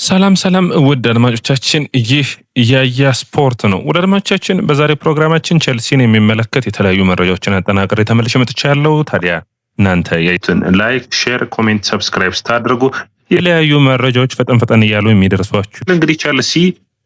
ሰላም ሰላም ውድ አድማጮቻችን ይህ ያያ ስፖርት ነው። ውድ አድማጮቻችን በዛሬ ፕሮግራማችን ቸልሲን የሚመለከት የተለያዩ መረጃዎችን አጠናቅሬ ተመልሼ መጥቻለሁ። ታዲያ እናንተ ያይቱን ላይክ፣ ሼር፣ ኮሜንት፣ ሰብስክራይብ ስታደርጉ የተለያዩ መረጃዎች ፈጠን እያሉ የሚደርሷችሁ። እንግዲህ ቸልሲ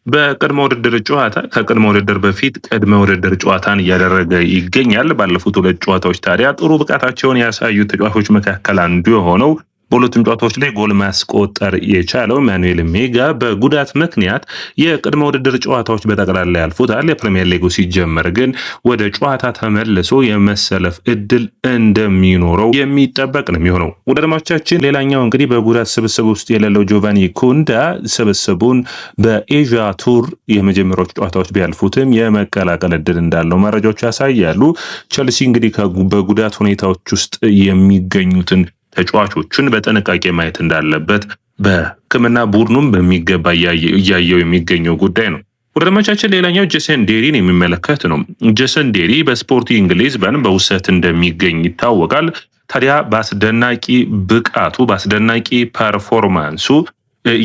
በቅድመ ውድድር ጨዋታ ከቅድመ ውድድር በፊት ቅድመ ውድድር ጨዋታን እያደረገ ይገኛል። ባለፉት ሁለት ጨዋታዎች ታዲያ ጥሩ ብቃታቸውን ያሳዩ ተጫዋቾች መካከል አንዱ የሆነው በሁለቱም ጨዋታዎች ላይ ጎል ማስቆጠር የቻለው ማኑኤል ሜጋ በጉዳት ምክንያት የቅድመ ውድድር ጨዋታዎች በጠቅላላ ያልፉታል። የፕሪሚየር ሊጉ ሲጀመር ግን ወደ ጨዋታ ተመልሶ የመሰለፍ እድል እንደሚኖረው የሚጠበቅ ነው የሚሆነው። ወደ አድማጮቻችን ሌላኛው እንግዲህ በጉዳት ስብስብ ውስጥ የሌለው ጆቫኒ ኩንዳ ስብስቡን በኤዥያ ቱር የመጀመሪያዎቹ ጨዋታዎች ቢያልፉትም የመቀላቀል እድል እንዳለው መረጃዎች ያሳያሉ። ቸልሲ እንግዲህ በጉዳት ሁኔታዎች ውስጥ የሚገኙትን ተጫዋቾቹን በጥንቃቄ ማየት እንዳለበት በሕክምና ቡድኑም በሚገባ እያየው የሚገኘው ጉዳይ ነው። ወደ አድማጮቻችን ሌላኛው ጄሰን ዴሪን የሚመለከት ነው። ጄሰን ዴሪ በስፖርቲንግ ሊዝበን በውሰት እንደሚገኝ ይታወቃል። ታዲያ በአስደናቂ ብቃቱ በአስደናቂ ፐርፎርማንሱ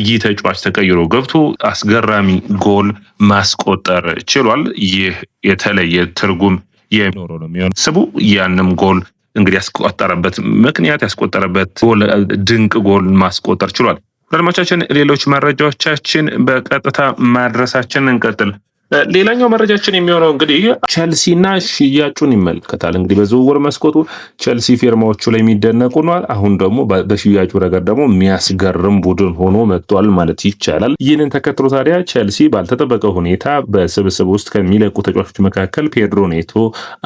ይህ ተጫዋች ተቀይሮ ገብቶ አስገራሚ ጎል ማስቆጠር ችሏል። ይህ የተለየ ትርጉም የሚኖረው ነው የሚሆነው ስቡ ያንም ጎል እንግዲህ ያስቆጠረበት ምክንያት ያስቆጠረበት ጎል ድንቅ ጎል ማስቆጠር ችሏል። አድማጮቻችን ሌሎች መረጃዎቻችን በቀጥታ ማድረሳችን እንቀጥል። ሌላኛው መረጃችን የሚሆነው እንግዲህ ቸልሲና ሽያጩን ይመለከታል። እንግዲህ በዝውውር መስኮቱ ቸልሲ ፊርማዎቹ ላይ የሚደነቁ ነው። አሁን ደግሞ በሽያጩ ረገድ ደግሞ የሚያስገርም ቡድን ሆኖ መጥቷል ማለት ይቻላል። ይህንን ተከትሎ ታዲያ ቸልሲ ባልተጠበቀ ሁኔታ በስብስብ ውስጥ ከሚለቁ ተጫዋቾች መካከል ፔድሮ ኔቶ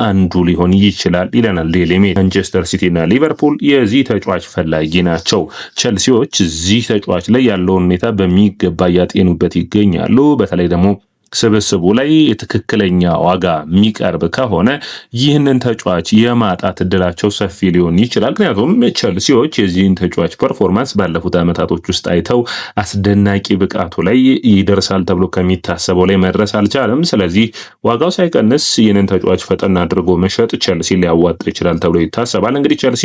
አንዱ ሊሆን ይችላል ይለናል ዴይሊ ሜል። ማንቸስተር ሲቲ እና ሊቨርፑል የዚህ ተጫዋች ፈላጊ ናቸው። ቸልሲዎች እዚህ ተጫዋች ላይ ያለውን ሁኔታ በሚገባ እያጤኑበት ይገኛሉ። በተለይ ደግሞ ስብስቡ ላይ የትክክለኛ ዋጋ የሚቀርብ ከሆነ ይህንን ተጫዋች የማጣት እድላቸው ሰፊ ሊሆን ይችላል። ምክንያቱም ቸልሲዎች የዚህን ተጫዋች ፐርፎርማንስ ባለፉት ዓመታቶች ውስጥ አይተው አስደናቂ ብቃቱ ላይ ይደርሳል ተብሎ ከሚታሰበው ላይ መድረስ አልቻለም። ስለዚህ ዋጋው ሳይቀንስ ይህንን ተጫዋች ፈጠን አድርጎ መሸጥ ቸልሲ ሊያዋጣ ይችላል ተብሎ ይታሰባል። እንግዲህ ቸልሲ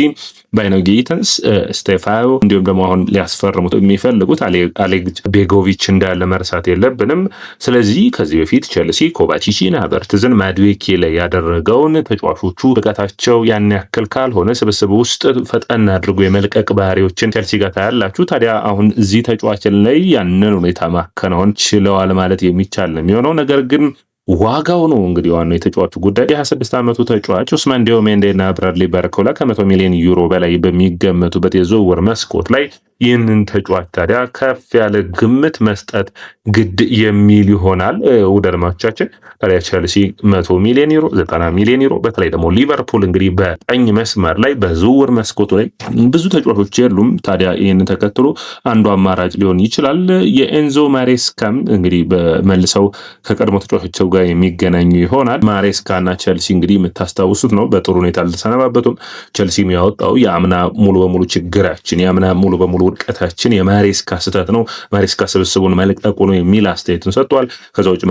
ባይኖ ጊተንስ፣ ስቴፋዮ እንዲሁም ደግሞ አሁን ሊያስፈርሙት የሚፈልጉት አሌክስ ቤጎቪች እንዳለ መርሳት የለብንም። ስለዚህ ከዚህ በፊት ቸልሲ ኮቫቺችን፣ ሃቨርትዝን፣ ማድዌኬ ላይ ያደረገውን ተጫዋቾቹ ብቃታቸው ያን ያክል ካልሆነ ስብስብ ውስጥ ፈጠን አድርጎ የመልቀቅ ባህሪዎችን ቸልሲ ጋር ታያላችሁ። ታዲያ አሁን እዚህ ተጫዋች ላይ ያንን ሁኔታ ማከናወን ችለዋል ማለት የሚቻል ነው የሚሆነው። ነገር ግን ዋጋው ነው እንግዲህ ዋናው የተጫዋቹ ጉዳይ። የ26 ዓመቱ ተጫዋች ኡስማን ዲዮሜንዴ እና ብራድሊ ባርኮላ ከ100 ሚሊዮን ዩሮ በላይ በሚገመቱበት የዝውውር መስኮት ላይ ይህንን ተጫዋች ታዲያ ከፍ ያለ ግምት መስጠት ግድ የሚል ይሆናል። ውድ አድማጮቻችን ታዲያ ቸልሲ 100 ሚሊዮን ዩሮ፣ 90 ሚሊዮን ዩሮ፣ በተለይ ደግሞ ሊቨርፑል እንግዲህ በቀኝ መስመር ላይ በዝውውር መስኮቱ ላይ ብዙ ተጫዋቾች የሉም። ታዲያ ይህንን ተከትሎ አንዱ አማራጭ ሊሆን ይችላል የኤንዞ ማሬስካም እንግዲህ በመልሰው ከቀድሞ ተጫዋቾች ጋር የሚገናኙ ይሆናል። ማሬስካና ቸልሲ እንግዲህ የምታስታውሱት ነው፣ በጥሩ ሁኔታ አልተሰነባበቱም። ቸልሲ የሚያወጣው የአምና ሙሉ በሙሉ ችግራችን የአምና ሙሉ በሙሉ ውድቀታችን የማሬስካ ስህተት ነው፣ ማሬስካ ስብስቡን መልቀቁ ነው የሚል አስተያየትን ሰጥቷል። ከዛ ውጭ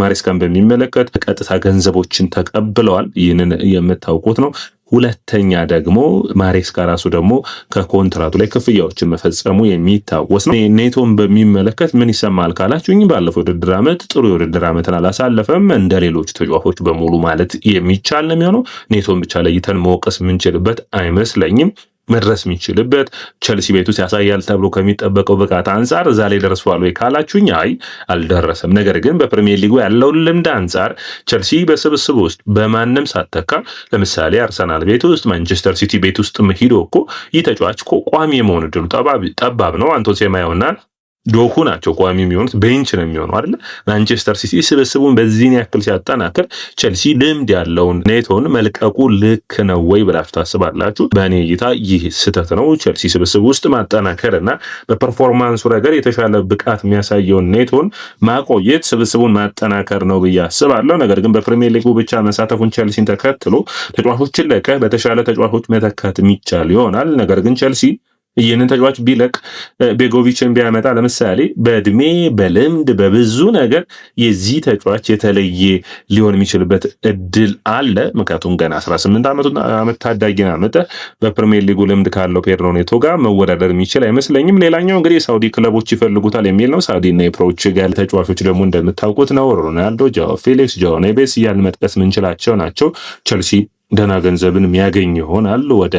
ማሬስካን በሚመለከት ቀጥታ ገንዘቦችን ተቀብለዋል። ይህንን የምታውቁት ነው። ሁለተኛ ደግሞ ማሬስካ ራሱ ደግሞ ከኮንትራቱ ላይ ክፍያዎችን መፈጸሙ የሚታወስ ነው። ኔቶን በሚመለከት ምን ይሰማል ካላችሁኝ ባለፈው ውድድር ዓመት ጥሩ የውድድር ዓመትን አላሳለፈም እንደ ሌሎች ተጫዋቾች በሙሉ ማለት የሚቻል ነው የሚሆነው። ኔቶን ብቻ ለይተን መወቀስ የምንችልበት አይመስለኝም። መድረስ የሚችልበት ቸልሲ ቤት ውስጥ ያሳያል ተብሎ ከሚጠበቀው ብቃት አንጻር እዛ ላይ ደርሷል ወይ ካላችሁኝ አይ አልደረሰም። ነገር ግን በፕሪሚየር ሊጉ ያለውን ልምድ አንጻር ቸልሲ በስብስብ ውስጥ በማንም ሳተካ ለምሳሌ አርሰናል ቤት ውስጥ ማንቸስተር ሲቲ ቤት ውስጥ ሂዶ እኮ ይህ ተጫዋች እኮ ቋሚ የመሆን እድሉ ጠባብ ነው። አንቶን ሴማዮና ዶኩ ናቸው ቋሚ የሚሆኑት፣ ቤንች ነው የሚሆነው አይደል? ማንቸስተር ሲቲ ስብስቡን በዚህን ያክል ሲያጠናክር ቸልሲ ልምድ ያለውን ኔቶን መልቀቁ ልክ ነው ወይ ብላችሁ ታስባላችሁ? በእኔ እይታ ይህ ስህተት ነው። ቸልሲ ስብስብ ውስጥ ማጠናከር እና በፐርፎርማንሱ ረገድ የተሻለ ብቃት የሚያሳየውን ኔቶን ማቆየት ስብስቡን ማጠናከር ነው ብዬ አስባለሁ። ነገር ግን በፕሪሚየር ሊጉ ብቻ መሳተፉን ቸልሲን ተከትሎ ተጫዋቾችን ለቀህ በተሻለ ተጫዋቾች መተካት የሚቻል ይሆናል። ነገር ግን ቸልሲ ይህንን ተጫዋች ቢለቅ ቤጎቪችን ቢያመጣ ለምሳሌ በእድሜ በልምድ በብዙ ነገር የዚህ ተጫዋች የተለየ ሊሆን የሚችልበት እድል አለ። ምክንያቱም ገና 18 ዓመት ታዳጊን አመጣ በፕሪሚየር ሊጉ ልምድ ካለው ፔድሮ ኔቶ ጋር መወዳደር የሚችል አይመስለኝም። ሌላኛው እንግዲህ የሳውዲ ክለቦች ይፈልጉታል የሚል ነው። ሳውዲና የፖርቹጋል ተጫዋቾች ደግሞ እንደምታውቁት ነው ሮናልዶ፣ ጃኦ ፌሊክስ፣ ጃኦ ኔቬስ እያልን መጥቀስ ምንችላቸው ናቸው። ቸልሲ ደህና ገንዘብን የሚያገኝ ይሆናል ወደ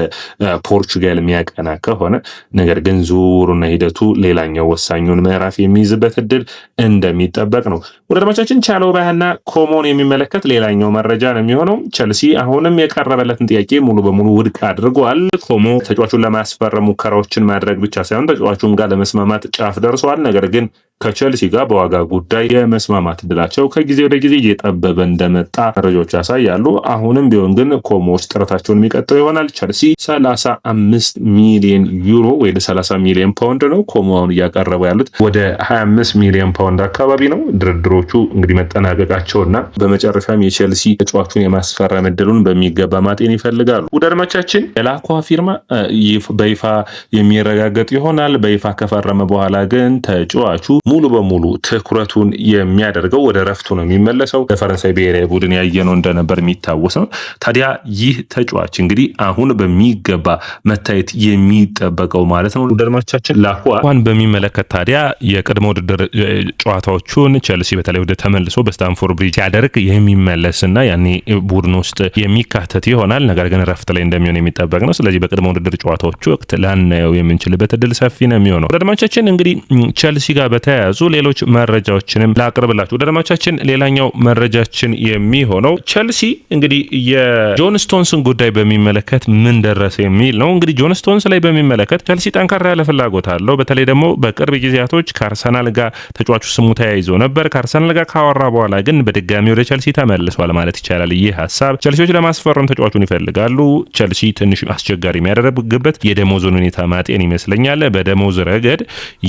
ፖርቹጋል የሚያቀና ከሆነ። ነገር ግን ዝውውሩና ሂደቱ ሌላኛው ወሳኙን ምዕራፍ የሚይዝበት እድል እንደሚጠበቅ ነው። ወደ አድማቻችን ቻሎባህና ኮሞን የሚመለከት ሌላኛው መረጃ ነው የሚሆነው። ቸልሲ አሁንም የቀረበለትን ጥያቄ ሙሉ በሙሉ ውድቅ አድርጓል። ኮሞ ተጫዋቹን ለማስፈረም ሙከራዎችን ማድረግ ብቻ ሳይሆን ተጫዋቹም ጋር ለመስማማት ጫፍ ደርሷል። ነገር ግን ከቸልሲ ጋር በዋጋ ጉዳይ የመስማማት እድላቸው ከጊዜ ወደ ጊዜ እየጠበበ እንደመጣ መረጃዎች ያሳያሉ። አሁንም ቢሆን ግን ኮሞዎች ጥረታቸውን የሚቀጥሉ ይሆናል። ቸልሲ 35 ሚሊዮን ዩሮ ወይ 30 ሚሊዮን ፓውንድ ነው ኮሞውን እያቀረቡ ያሉት፣ ወደ 25 ሚሊዮን ፓውንድ አካባቢ ነው። ድርድሮቹ እንግዲህ መጠናቀቃቸውና በመጨረሻም የቸልሲ ተጫዋቹን የማስፈረም እድሉን በሚገባ ማጤን ይፈልጋሉ። ውድ አድማጮቻችን የላኳ ፊርማ በይፋ የሚረጋገጥ ይሆናል። በይፋ ከፈረመ በኋላ ግን ተጫዋቹ ሙሉ በሙሉ ትኩረቱን የሚያደርገው ወደ ረፍቱ ነው የሚመለሰው። ለፈረንሳይ ብሔራዊ ቡድን ያየነው እንደነበር የሚታወስ ነው። ታዲያ ይህ ተጫዋች እንግዲህ አሁን በሚገባ መታየት የሚጠበቀው ማለት ነው። ደርማቻችን ላኳን በሚመለከት ታዲያ የቅድመ ውድድር ጨዋታዎቹን ቸልሲ በተለይ ወደ ተመልሶ በስታንፎርድ ብሪጅ ሲያደርግ የሚመለስና ያኔ ቡድን ውስጥ የሚካተት ይሆናል። ነገር ግን ረፍት ላይ እንደሚሆን የሚጠበቅ ነው። ስለዚህ በቅድመ ውድድር ጨዋታዎቹ ወቅት ላናየው የምንችልበት እድል ሰፊ ነው የሚሆነው። ደርማቻችን እንግዲህ ቸልሲ ጋር በተያያዙ ሌሎች መረጃዎችንም ላቅርብላችሁ። ደርማቻችን ሌላኛው መረጃችን የሚሆነው ቸልሲ እንግዲህ የጆን ስቶንስን ጉዳይ በሚመለከት ምን ደረሰ የሚል ነው። እንግዲህ ጆን ስቶንስ ላይ በሚመለከት ቸልሲ ጠንካራ ያለ ፍላጎት አለው። በተለይ ደግሞ በቅርብ ጊዜያቶች ከአርሰናል ጋር ተጫዋቹ ስሙ ተያይዞ ነበር። ከአርሰናል ጋር ካወራ በኋላ ግን በድጋሚ ወደ ቸልሲ ተመልሷል ማለት ይቻላል። ይህ ሀሳብ ቸልሲዎች ለማስፈረም ተጫዋቹን ይፈልጋሉ። ቸልሲ ትንሽ አስቸጋሪ የሚያደርግበት የደሞዙን ሁኔታ ማጤን ይመስለኛል። በደሞዝ ረገድ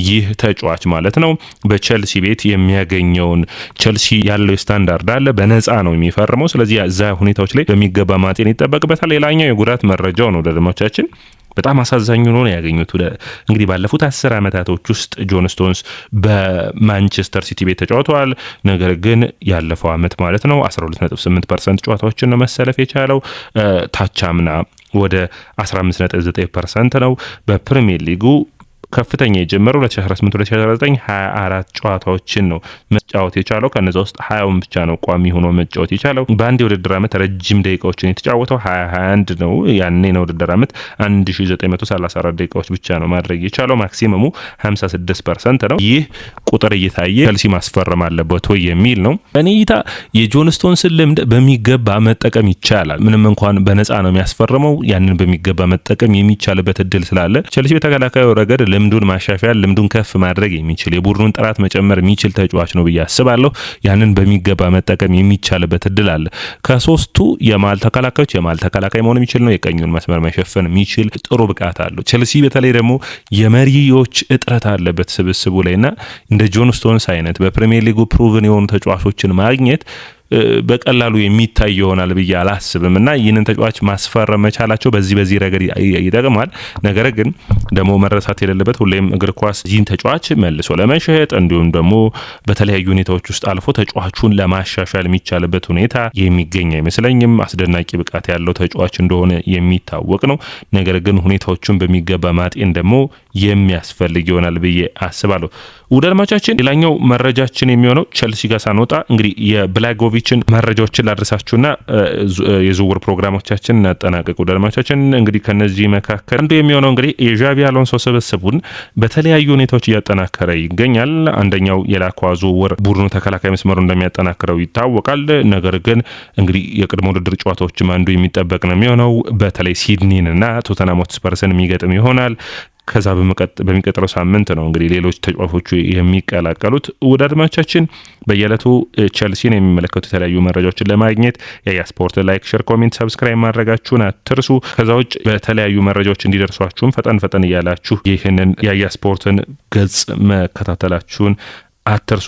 ይህ ተጫዋች ማለት ነው በቸልሲ ቤት የሚያገኘውን ቸልሲ ያለው ስታንዳርድ አለ፣ በነፃ ነው የሚፈርመው። ስለዚህ እዛ ሁኔታዎች ላይ በሚገባ ማጤን ይጠበቅበታል። ሌላኛው የጉዳት መረጃው ነው ደድማቻችን በጣም አሳዛኝ ነው ያገኙት። እንግዲህ ባለፉት 10 ዓመታቶች ውስጥ ጆን ስቶንስ በማንቸስተር ሲቲ ቤት ተጫውተዋል። ነገር ግን ያለፈው ዓመት ማለት ነው 12.8% ጨዋታዎችን ነው መሰለፍ የቻለው። ታቻምና ወደ 15.9% ነው። በፕሪሚየር ሊጉ ከፍተኛ የጀመረው 2018-2019 24 ጨዋታዎችን ነው መጫወት የቻለው። ከነዛ ውስጥ 20ውን ብቻ ነው ቋሚ ሆኖ መጫወት የቻለው። በአንድ የውድድር ዓመት ረጅም ደቂቃዎችን የተጫወተው 21 ነው። ያኔ ነው ውድድር ዓመት 1934 ደቂቃዎች ብቻ ነው ማድረግ የቻለው። ማክሲመሙ 56% ነው። ይህ ቁጥር እየታየ ቸልሲ ማስፈረም አለበት ወይ የሚል ነው። እኔ እይታ የጆን ስቶንስን ልምድ በሚገባ መጠቀም ይቻላል። ምንም እንኳን በነፃ ነው የሚያስፈርመው፣ ያንን በሚገባ መጠቀም የሚቻልበት እድል ስላለ ቸልሲ በተከላካዩ ረገድ ልምዱን ማሻሻል ልምዱን ከፍ ማድረግ የሚችል የቡድኑን ጥራት መጨመር የሚችል ተጫዋች ነው ብዬ አስባለሁ። ያንን በሚገባ መጠቀም የሚቻልበት እድል አለ። ከሶስቱ የማል ተከላካዮች የማል ተከላካይ መሆን የሚችል ነው። የቀኙን መስመር መሸፈን የሚችል ጥሩ ብቃት አለው። ቸልሲ በተለይ ደግሞ የመሪዎች እጥረት አለበት ስብስቡ ላይና እንደ ጆን ስቶንስ አይነት በፕሪሚየር ሊጉ ፕሩቭን የሆኑ ተጫዋቾችን ማግኘት በቀላሉ የሚታይ ይሆናል ብዬ አላስብም እና ይህንን ተጫዋች ማስፈረም መቻላቸው በዚህ ረገድ ይጠቅማል። ነገር ግን ደግሞ መረሳት የሌለበት ሁሌም እግር ኳስ ይህን ተጫዋች መልሶ ለመሸጥ እንዲሁም ደግሞ በተለያዩ ሁኔታዎች ውስጥ አልፎ ተጫዋቹን ለማሻሻል የሚቻልበት ሁኔታ የሚገኝ አይመስለኝም። አስደናቂ ብቃት ያለው ተጫዋች እንደሆነ የሚታወቅ ነው። ነገር ግን ሁኔታዎቹን በሚገባ ማጤን ደግሞ የሚያስፈልግ ይሆናል ብዬ አስባለሁ። ውድ አድማጮቻችን ሌላኛው መረጃችን የሚሆነው ቸልሲ ጋር ሳንወጣ እንግዲህ የብላጎቪችን መረጃዎችን ላድርሳችሁና የዝውውር ፕሮግራሞቻችን እናጠናቀቁ። ውድ አድማጮቻችን እንግዲህ ከነዚህ መካከል አንዱ የሚሆነው እንግዲህ የዣቪ አሎንሶ ስብስቡን በተለያዩ ሁኔታዎች እያጠናከረ ይገኛል። አንደኛው የላኳ ዝውውር ቡድኑ ተከላካይ መስመሩ እንደሚያጠናክረው ይታወቃል። ነገር ግን እንግዲህ የቅድመ ውድድር ጨዋታዎችም አንዱ የሚጠበቅ ነው የሚሆነው። በተለይ ሲድኒን እና ቶተንሃም ሆትስፐርስን የሚገጥም ይሆናል። ከዛ በሚቀጥለው ሳምንት ነው እንግዲህ ሌሎች ተጫዋቾቹ የሚቀላቀሉት። ውድ አድማጮቻችን በየዕለቱ ቸልሲን የሚመለከቱ የተለያዩ መረጃዎችን ለማግኘት የያ ስፖርት ላይክ፣ ሼር፣ ኮሜንት፣ ሰብስክራይብ ማድረጋችሁን አትርሱ። ከዛ ውጭ በተለያዩ መረጃዎች እንዲደርሷችሁም ፈጠን እያላችሁ ይህንን የያ ስፖርትን ገጽ መከታተላችሁን አትርሱ።